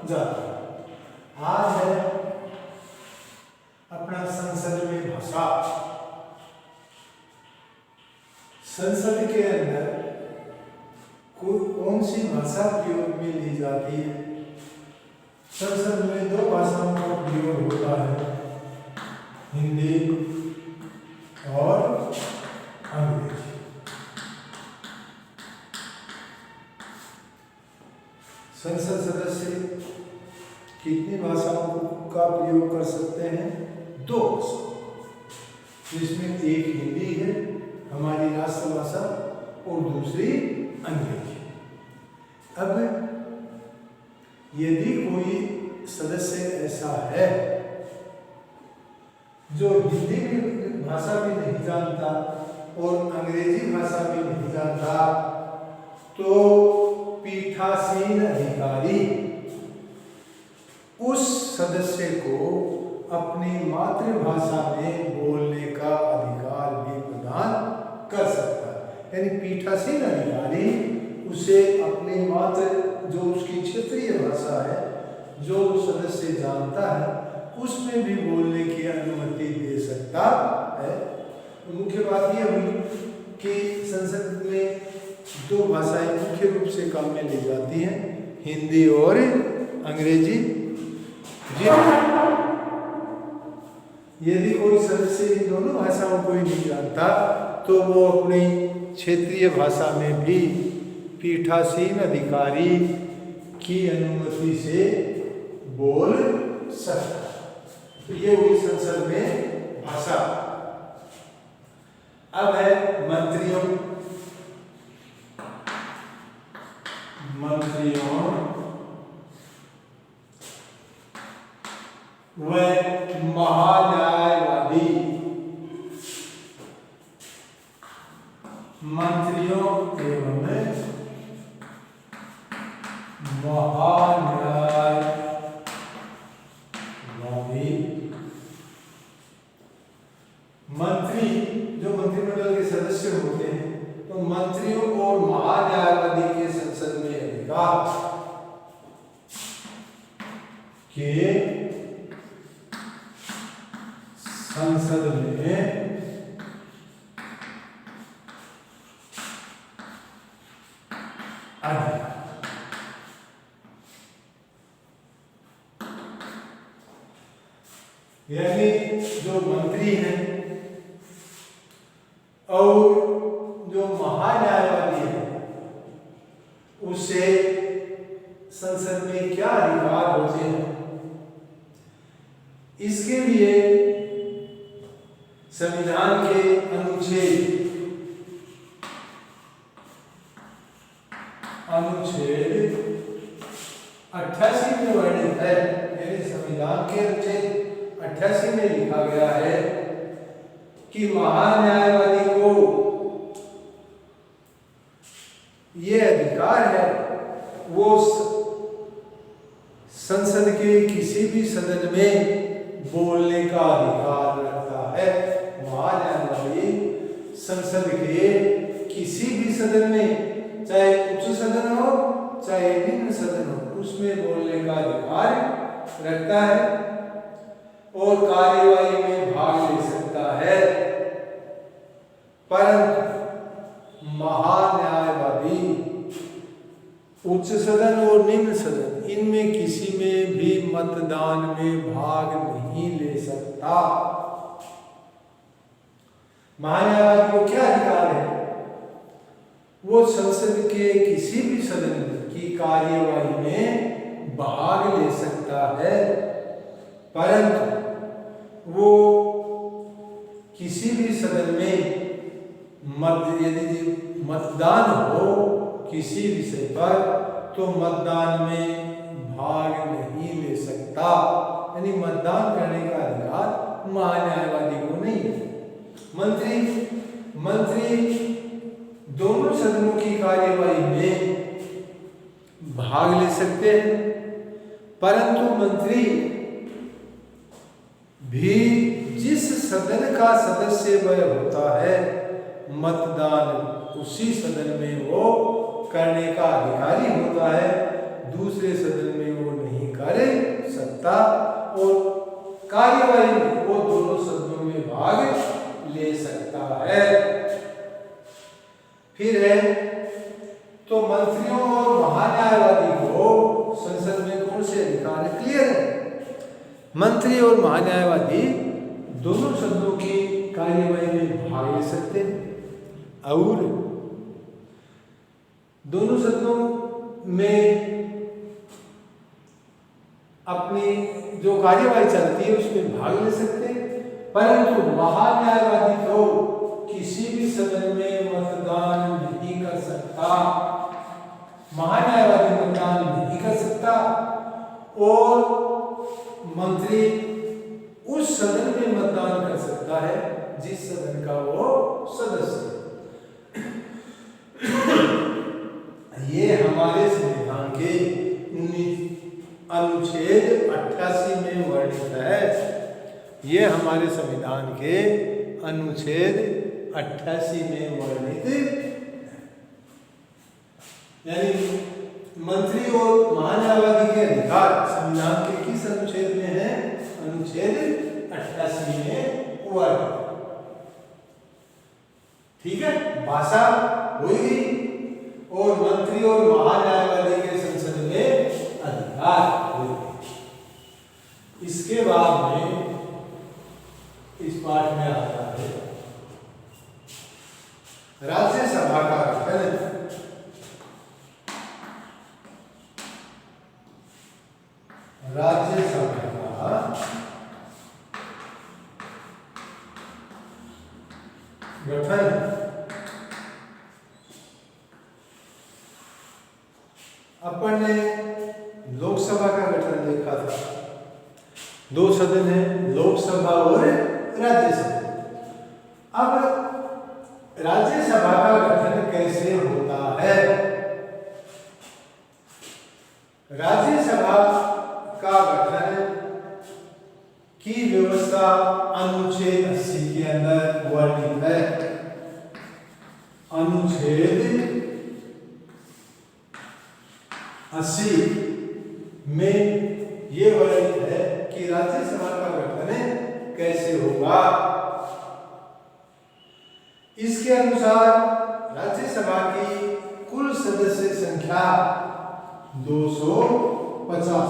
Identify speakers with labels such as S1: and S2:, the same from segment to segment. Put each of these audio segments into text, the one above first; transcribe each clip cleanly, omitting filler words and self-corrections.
S1: जाता है। आज है अपना संसद में भाषा। संसद के अंदर कौन सी भाषा प्रयोग में ली जाती है? संसद में दो भाषाओं का प्रयोग होता है, हिंदी और अंग्रेजी। संसद सदस्य कितनी भाषाओं का प्रयोग कर सकते हैं? दो भाषा, जिसमें एक हिंदी है हमारी राष्ट्रभाषा और दूसरी अंग्रेजी। अब यदि कोई सदस्य ऐसा है जो हिंदी भाषा भी नहीं जानता और अंग्रेजी भाषा भी नहीं जानता, तो पीठासीन अधिकारी उस सदस्य को अपनी मातृभाषा में बोलने का अधिकार भी प्रदान कर सकता है। यानी पीठासीन अधिकारी उसे अपनी जो उसकी क्षेत्रीय भाषा है, जो सदस्य जानता है, उसमें भी बोलने की अनुमति दे सकता है। मुख्य बात यह हुई कि संसद में दो भाषाएं मुख्य रूप से काम में ली जाती हैं, हिंदी और अंग्रेजी। यदि कोई सदस्य इन दोनों भाषाओं को ही नहीं जानता, तो वो अपनी क्षेत्रीय भाषा में भी पीठासीन अधिकारी की अनुमति से बोल सकता है। तो ये हुई संसद में भाषा। अब है मंत्रियों व महान्यायवादी। मंत्रियों एवं महान्यायवादी। मंत्री जो मंत्रिमंडल के सदस्य होते हैं, तो मंत्रियों और महान्यायवादी के संसद में अधिकार के संसद में यानी जो मंत्री हैं और जो महान्यायवादी है, उसे संसद में क्या अधिकार होते हैं, इसके लिए संविधान के अनुच्छेद 88 में वर्णित है। यानी संविधान के अनुच्छेद 88 में लिखा गया है कि महान्यायवादी को ये अधिकार है, वो संसद के किसी भी सदन में बोलने का अधिकार रखता है। महान्यायवादी संसद के किसी भी सदन में, चाहे उच्च सदन हो चाहे निम्न सदन हो, उसमें बोलने का अधिकार रखता है और कार्यवाही में भाग ले सकता है। परंतु महान्यायवादी उच्च सदन और निम्न सदन, इनमें किसी में भी मतदान में भाग नहीं ले सकता। महान्यायवादी को क्या अधिकार है? वो संसद के किसी भी सदन की कार्यवाही में भाग ले सकता है, परंतु वो किसी भी सदन में यदि मतदान हो किसी विषय पर, तो मतदान में भाग नहीं ले सकता। यानी मतदान करने का अधिकार महान्यायवादी को नहीं है। मंत्री दोनों सदनों की कार्यवाही में भाग ले सकते हैं, परंतु मंत्री भी जिस सदन का सदस्य वह होता है, मतदान उसी सदन में वो करने का अधिकारी होता है, दूसरे सदन में वो नहीं कर कर सकता और कार्यवाही में वो दोनों सदनों में भाग ले सकता है। फिर है तो मंत्रियों और महान्यायवादी को संसद में कौन से अधिकार है? क्लियर है। मंत्री और महान्यायवादी दोनों सदनों की कार्यवाही में भाग ले सकते हैं और दोनों सदनों में अपनी जो कार्यवाही चलती है उसमें भाग ले सकते हैं, परंतु महान्यायवादी तो किसी भी सदन में मतदान नहीं कर सकता। महान्यायवादी मतदान नहीं कर सकता और मंत्री उस सदन में मतदान कर सकता है जिस सदन का वो सदस्य। ये हमारे संविधान के अनुच्छेद 88 में वर्णित है। ये हमारे संविधान के अनुच्छेद 88 में वर्णित यानी मंत्री और महान्यायवादी के अधिकार संविधान के किस अनुच्छेद में है? अनुच्छेद 88 में वर्णित। ठीक है, भाषा हुई गई और मंत्री और महान्यायवादी के संसद में अधिकार हुए। इसके बाद में इस पाठ में आता है राज्यसभा का गठन। राज्यसभा का गठन अपन ने लोकसभा का गठन देखा था। दो सदन है, लोकसभा और राज्यसभा। अब राज्यसभा का गठन कैसे होता है? राज्यसभा का गठन की व्यवस्था अनुच्छेद 80 के अंदर वर्णित है। अनुच्छेद 80 में ये वर्णित है कि राज्यसभा का गठन कैसे होगा। इसके अनुसार राज्यसभा की कुल सदस्य संख्या 250।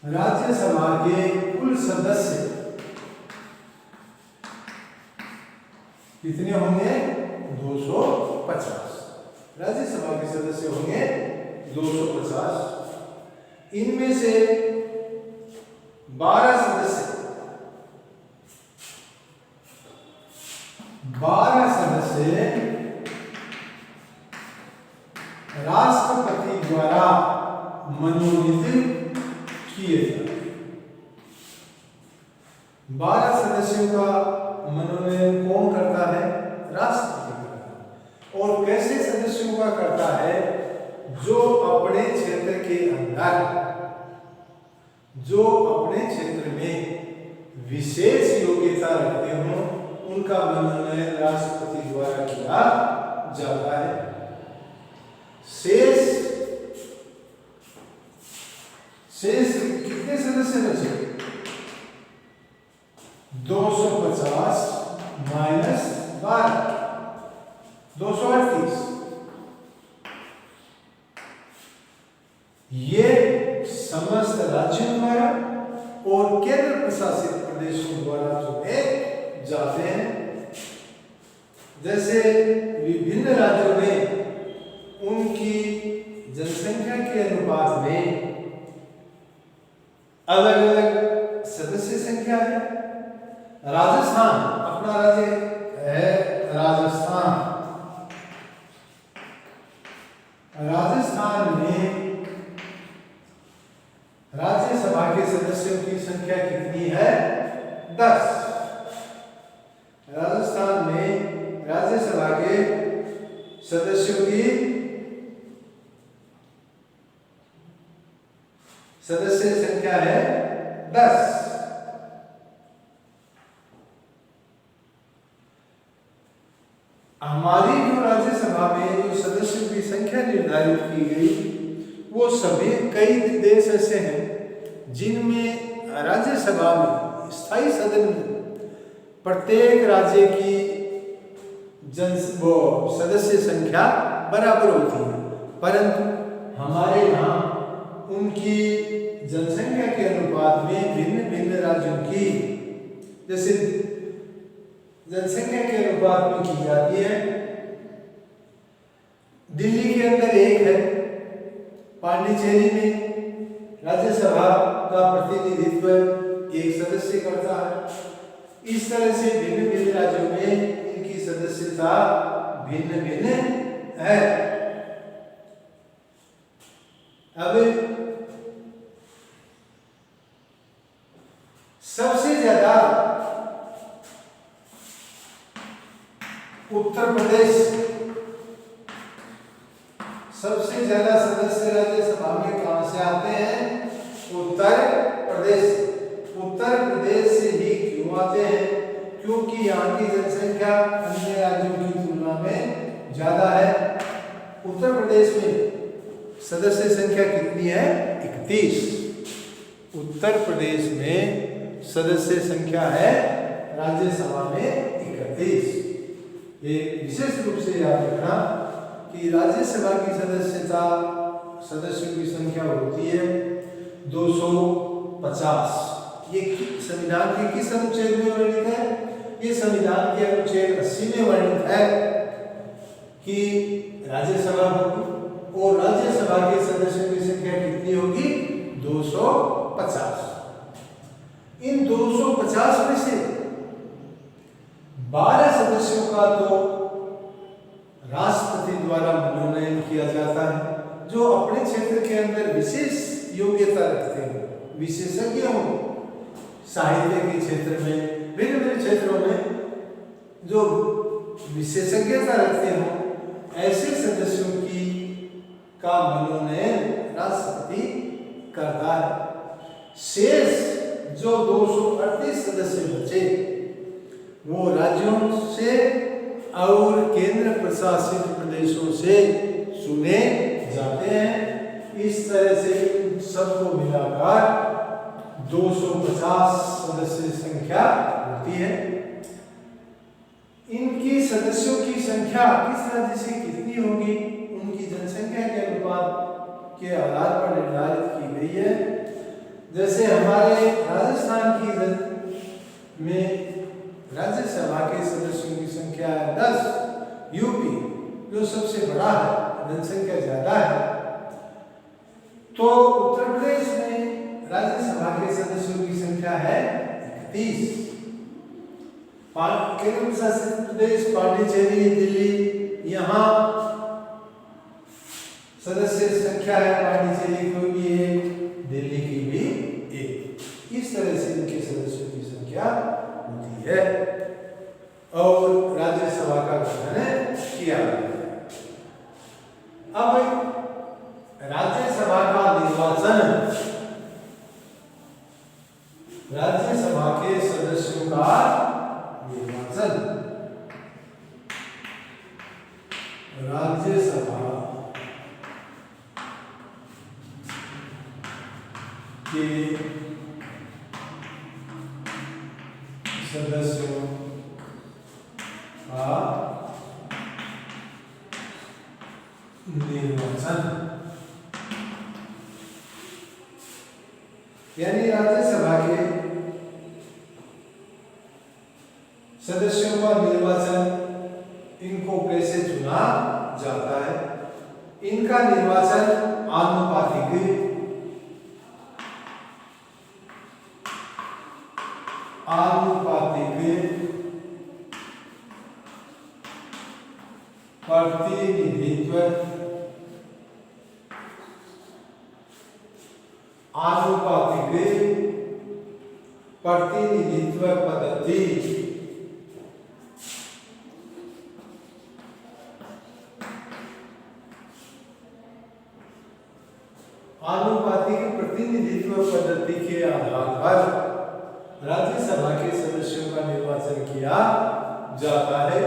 S1: राज्यसभा के कुल सदस्य कितने होंगे? 250। राज्यसभा के सदस्य होंगे 250। इनमें से 12 सदस्य राष्ट्रपति द्वारा मनोनीत किए जाते। 12 सदस्यों का मनोनयन कौन करता है? राष्ट्रपति करता है। और कैसे सदस्यों का करता है? जो अपने क्षेत्र के अंदर, जो अपने क्षेत्र में विशेष योग्यता रखते हों, उनका मनोनयन राष्ट्रपति द्वारा किया जाता है। शेष कितने सदस्य बचे? 250 माइनस 12, 238। ये समस्त राज्यों द्वारा और केंद्र प्रशासित प्रदेशों द्वारा चुने जाते हैं। जैसे विभिन्न राज्यों में उनकी जनसंख्या के अनुपात में अलग अलग सदस्य संख्या है। राजस्थान अपना राज्य है, राजस्थान में राज्यसभा के सदस्यों की संख्या कितनी है? 10। राजस्थान में राज्यसभा के सदस्यों की सदस्य संख्या है 10। हमारी जो राज्यसभा में जो सदस्यों की संख्या निर्धारित की गई वो सभी कई देश ऐसे हैं जिनमें राज्यसभा में, स्थायी सदन में प्रत्येक राज्य की सदस्य संख्या बराबर होती है, परंतु हमारे यहाँ उनकी जनसंख्या के अनुपात में भिन्न भिन्न राज्यों की जैसे जनसंख्या के अनुपात में की जाती है। दिल्ली के अंदर एक है, पांडिचेरी में राज्यसभा का प्रतिनिधित्व एक सदस्य करता है। इस तरह से भिन्न भिन्न राज्यों में इनकी सदस्यता भिन्न भिन्न है। अब सबसे ज्यादा उत्तर प्रदेश सबसे ज्यादा सदस्य राज्यसभा में कहां से आते हैं? उत्तर प्रदेश। उत्तर प्रदेश से ही क्यों आते हैं? क्योंकि यहाँ की जनसंख्या अन्य राज्यों की तुलना में ज्यादा है। उत्तर प्रदेश में सदस्य संख्या कितनी है? 31। उत्तर प्रदेश में सदस्य संख्या है राज्यसभा में 31। ये विशेष रूप से याद रखना कि राज्यसभा की सदस्यों की संख्या होती है 250। ये संविधान के किस अनुच्छेद में वर्णित है? ये संविधान के अनुच्छेद 80 में वर्णित है कि राज्यसभा होगी और राज्यसभा के सदस्यों की संख्या कितनी होगी? 250। इन 250 में से 12 सदस्यों का तो राष्ट्रपति द्वारा मनोनयन किया जाता है, जो अपने क्षेत्र के अंदर विशेष योग्यता रखते हैं, विशेषज्ञ हों, साहित्य के क्षेत्र में, भिन्न भिन्न क्षेत्रों में जो विशेषज्ञता रखते हों, ऐसे सदस्यों की का मनोनयन राष्ट्रपति करता है। शेष जो 238 सदस्य बचे वो राज्यों से और केंद्र प्रशासित प्रदेशों से चुने जाते हैं। इस तरह से सबको मिलाकर 250 सदस्य संख्या होती है। इनकी सदस्यों की संख्या किस राज्य से कितनी होगी? उनकी जनसंख्या के अनुपात के आधार पर निर्धारित की गई है। जैसे हमारे राजस्थान की में राज्यसभा के सदस्यों की संख्या है 10। यूपी जो सबसे बड़ा है, जनसंख्या ज्यादा है, तो उत्तर प्रदेश में राज्यसभा के सदस्यों की संख्या है 31। केंद्र शासित प्रदेश पांडिचेरी, दिल्ली, यहाँ सदस्य संख्या है पांडिचेरी की भी 1, दिल्ली की भी 1। इस तरह से इनके सदस्यों की संख्या होती है और राज्यसभा का गठन किया गया। अब राज्यसभा का निर्वाचन, राज्यसभा के सदस्यों का निर्वाचन, राज्यसभा के सदस्यों का निर्वाचन, यानी राज्यसभा के सदस्यों का निर्वाचन, इनको कैसे चुना जाता है? इनका निर्वाचन आनुपातिक प्रतिनिधित्व, आनुपातिक प्रतिनिधित्व पद्धति आनुपातिक प्रतिनिधित्व पद्धति के आधार पर राज्यसभा के सदस्यों का निर्वाचन किया जाता है।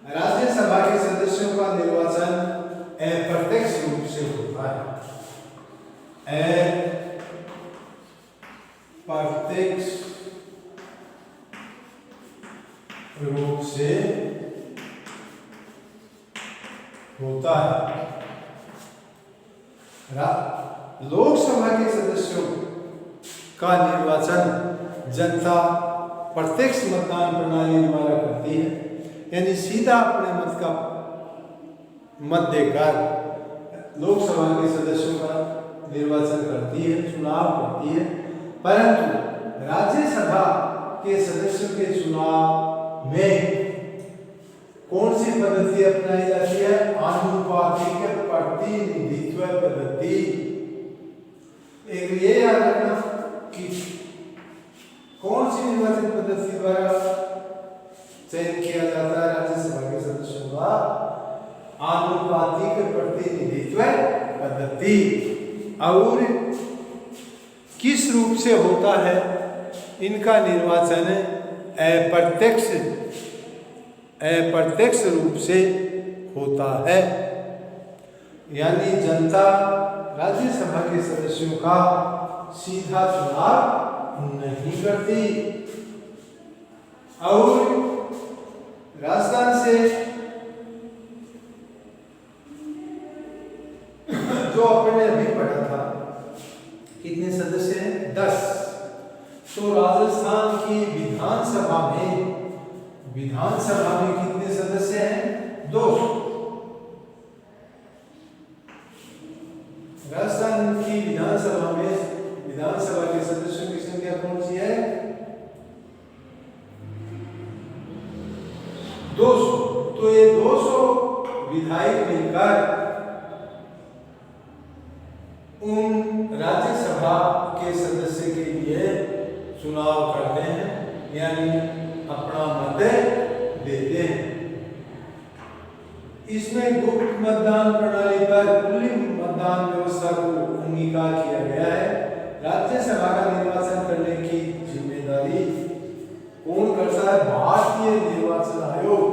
S1: राज्यसभा के सदस्यों का निर्वाचन अप्रत्यक्ष रूप से रूप से होता है। लोकसभा के सदस्यों का निर्वाचन जनता प्रत्यक्ष मतदान प्रणाली द्वारा करती है, यानी सीधा अपने मत देकर लोकसभा के सदस्यों का निर्वाचन करती है, चुनाव करती है। परंतु राज्यसभा के सदस्यों के चुनाव में कौन सी पद्धति अपनाई जाती है? आनुपातिक प्रतिनिधित्व पद्धति। एक ये याद रखना कि कौन सी निर्वाचन पद्धति द्वारा चयन किया जाता है राज्यसभा के सदस्यों का? आनुपातिक प्रतिनिधित्व पद्धति। और किस रूप से होता है इनका निर्वाचन? अप्रत्यक्ष रूप से होता है, यानी जनता राज्यसभा के सदस्यों का सीधा चुनाव नहीं करती। और राजस्थान से जो आपने अभी पढ़ा था, कितने सदस्य हैं? 10। तो राजस्थान की विधानसभा में कितने सदस्य हैं? 200। राजस्थान की विधानसभा के सदस्यों की संख्या कौन सी है? 200। तो ये 200 विधायक मिलकर उन राज्यसभा के सदस्य के लिए चुनाव करते हैं, यानी अपना मत देते हैं। इसमें गुप्त मतदान प्रणाली पर खुली मतदान व्यवस्था को अंगीकार किया गया है। राज्यसभा का निर्वाचन करने की जिम्मेदारी कौन करता है? भारतीय निर्वाचन आयोग।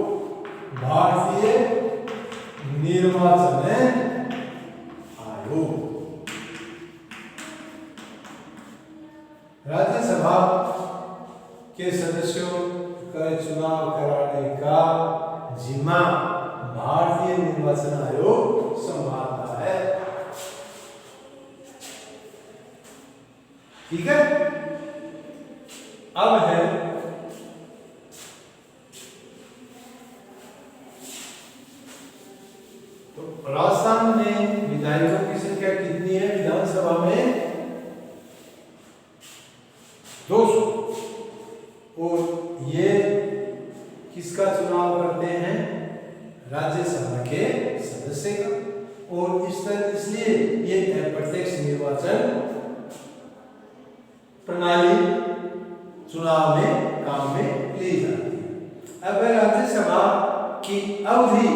S1: भारतीय निर्वाचन आयोग राज्यसभा के सदस्यों का चुनाव कराने का जिम्मा भारतीय निर्वाचन आयोग संभालता है। ठीक है। अब है तो राजस्थान में विधायकों की संख्या कितनी है? विधानसभा में 200। और ये किसका चुनाव करते हैं? राज्यसभा के सदस्य का। और इसलिए ये अप्रत्यक्ष निर्वाचन प्रणाली चुनाव में काम में ली जाती है। अब राज्यसभा की अवधि,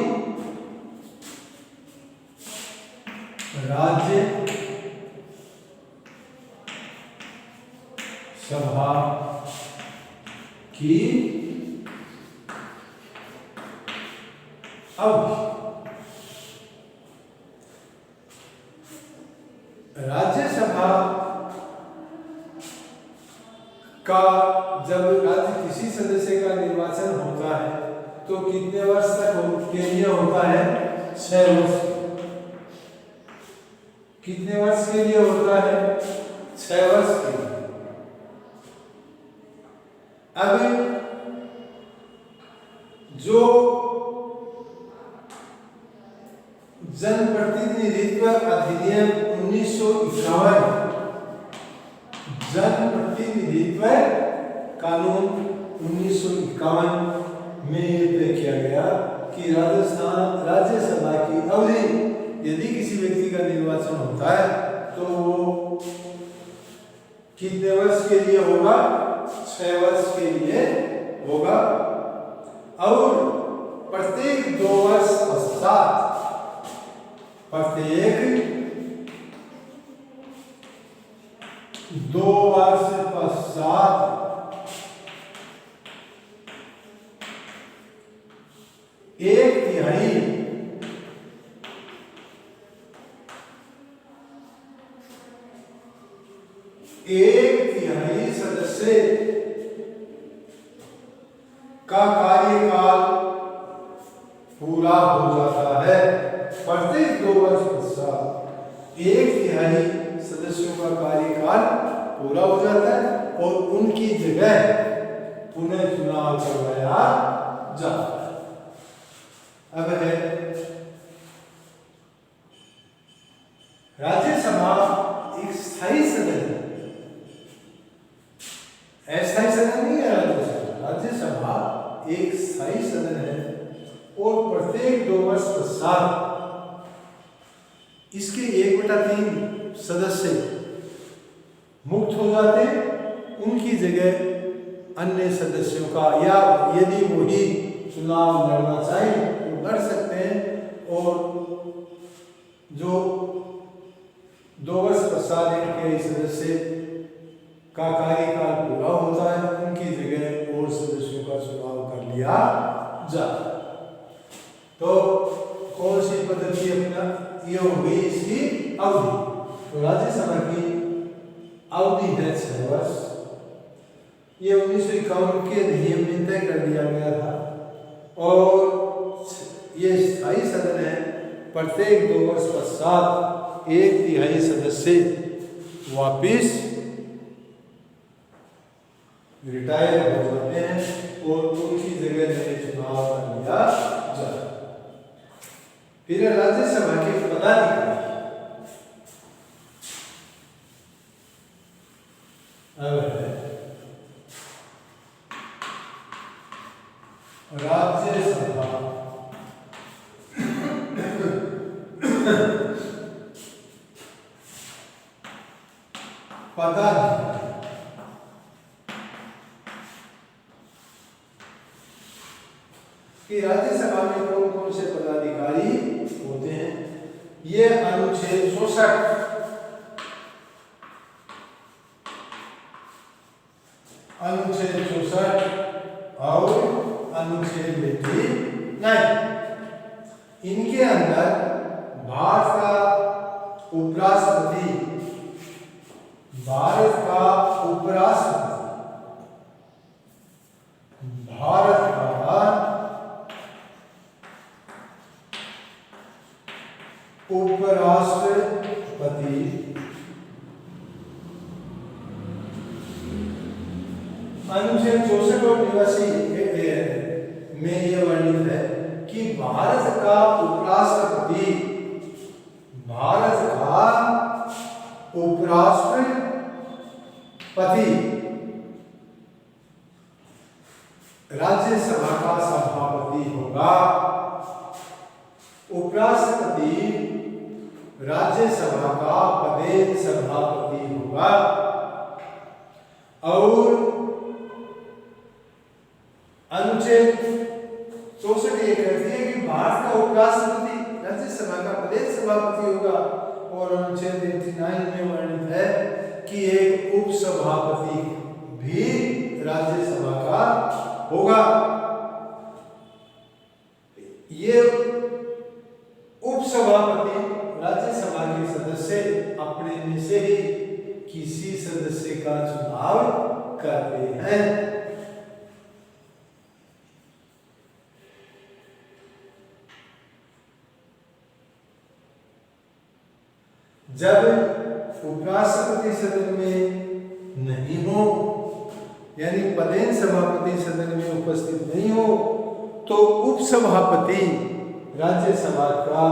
S1: राज्यसभा की अवधि, राज्यसभा का जब किसी सदस्य का निर्वाचन होता है तो कितने वर्ष तक के लिए होता है? 6 वर्ष। कितने वर्ष के लिए होता है? 6 वर्ष के लिए। अब जो जनप्रतिनिधित्व अधिनियम 1951, जनप्रतिनिधित्व कानून 1951 में यह तय किया गया कि राज्यसभा की अवधि, यदि किसी व्यक्ति का निर्वाचन होता है तो वो कितने वर्ष के लिए होगा? 6 वर्ष के लिए होगा। और प्रत्येक 2 वर्ष पश्चात एक तिहाई सदस्य का कार्य पूरा हो जाता है। प्रत्येक 2 वर्ष पश्चात 1/3 सदस्यों का कार्यकाल पूरा हो जाता है और उनकी जगह पुनः चुनाव करवाया जाता है। अब है राज्यसभा एक स्थायी सदन है, अस्थायी सदन नहीं है। राज्यसभा एक स्थायी सदन है और प्रत्येक 2 वर्ष पश्चात इसके 1/3 सदस्य मुक्त हो जाते हैं, उनकी जगह अन्य सदस्यों का, या यदि वही चुनाव लड़ना चाहे तो लड़ सकते हैं। और जो 2 वर्ष पश्चात इनके सदस्य का कार्यकाल पूरा होता है, उनकी जगह और सदस्यों का चुनाव कर लिया जाता है। तो कौन सी पद्धति अपना, ये हो गई इसकी अवधि। तो राज्यसभा की अवधि है 6 वर्ष। ये 1951 के अधिनियम में तय कर दिया गया था और ये स्थायी सदन है। प्रत्येक 2 वर्ष पश्चात 1/3 सदस्य वापिस रिटायर हो जाते हैं और उनकी जगह नए चुनाव कर लिया जाता है। फिर राज्यसभा के पदाधिकारी, राज्यसभा पदाधिकारी कि राज्यसभा में कौन कौन से पदाधिकारी होते हैं। ये अनुच्छेद 64 और अनुच्छेद 89 इनके अंदर भारत का उपराष्ट्रपति भारत का उपराष्ट्रपति अनुच्छेद 64 और 89 में यह वर्णित है कि भारत का उपराष्ट्रपति राज्यसभा का सभापति होगा। उपराष्ट्रपति राज्यसभा का पदेन सभापति होगा। और अनुच्छेद 64 ये कहती है कि भारत का उपराष्ट्रपति राज्यसभा का पदेन सभापति होगा। और अनुच्छेद 89 में वर्णित है कि एक उपसभापति भी राज्यसभा का होगा। ये उपसभापति राज्यसभा के सदस्य अपने में से ही किसी सदस्य का चुनाव करते हैं। जब उपराष्ट्रपति सदन में नहीं हो, यानी पदेन सभापति सदन में उपस्थित नहीं हो, तो उपसभापति राज्यसभा का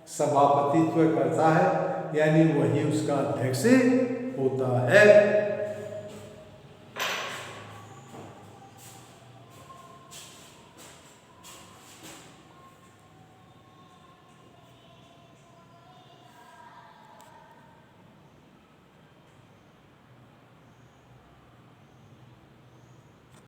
S1: सभापतित्व करता है, यानी वही उसका अध्यक्ष होता है।